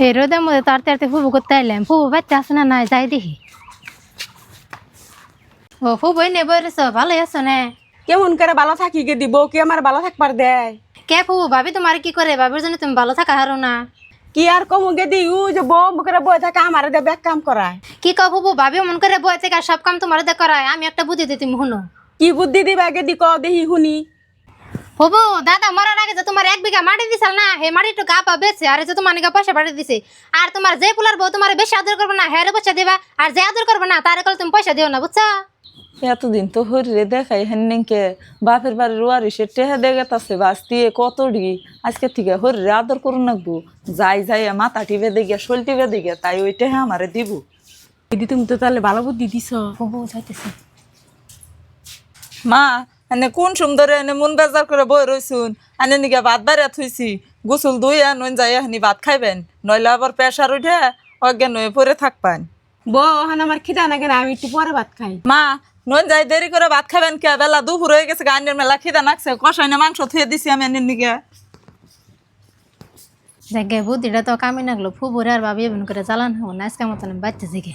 এই রোদের মধ্যে তাড়তে তাড়তে ফুবু করতে আইলাম, ফুবু বাচ্চা আছে না নাই যাই দেখি। ও ফুবু এনে বইরেছ, ভালোই আছো না? কেমন করে ভালো থাকি গে দিব কি আমার ভালো থাকবার দেয়? কে ফুবু, ভাবি তোমার কি করে? ভাবির জন্য তুমি ভালো থাকা হারো না। কি আর কমু গে দি ও যে বম করে বই থাকে আমার দে ব্যাক কাম করায়। কি কও ফুবু, ভাবি মন করে বই থেকে সব কাম তোমার দে করায়। আমি একটা বুদ্ধি দিই, তুমি শুনো। কি বুদ্ধি দিবা গে দি ক দেহি শুনি। ফুবু, দাদা মরার আগে যে তোমার 1 বিঘা মাটি দিছাল না, হে মাটিটা গা পা বেছে আর যে তোমার নিকা পয়সা পাঠিয়ে দিছে। আর তোমার যে পুলার বউ তোমার বেশি আদর করবে না, হ্যাঁ পয়সা দিবা। আর যে আদর করবে না তারে কল তুমি পয়সা দিও না, বুঝছো? এতদিন তো হরিরে দেখাই হেনকে বাপের বাড়ির ওয়ারিসের টেহা দেখাতাছে বাস্তি কতডি আজকে থেকে হরিরে আদর করুন নাকবো। যাই যাই মাথা টিপে দেখিয়া শোল টিপে দেখিয়া তাই ওই টেহা আমারে দিব। দিদি তুমি তো তাহলে ভালো বুদ্ধি দিছ। ফুবু যাইতেছে। মা এনে কোন সুন্দরে এনে মন বেজার করে বই রইছুন। এনে নিকে ভাত বাড়িয়া থুইছি, গোসল ধুই আনুন যাই এখানি ভাত খাইবেন, নইলে আবার প্রেশার উঠে অজ্ঞান হয়ে পড়ে থাকবেন। বউ ওখান আমার খিদা না কেন, আমি একটু পরে ভাত খাই। মা নন যাই দেরি করে ভাত খাবেন কে? বেলা দুপুর হয়ে গেছে, গানের মেলা খিদা নাকছে, কষাই না মাংস থুয়ে দিছি আমি এনে নিকে। জাগে বুদ্ধিটা তো কামই লাগলো, ফুবুরে আর ভাবি এমন করে চালান হবো না, আজকের মতন বাচ্চা জেগে।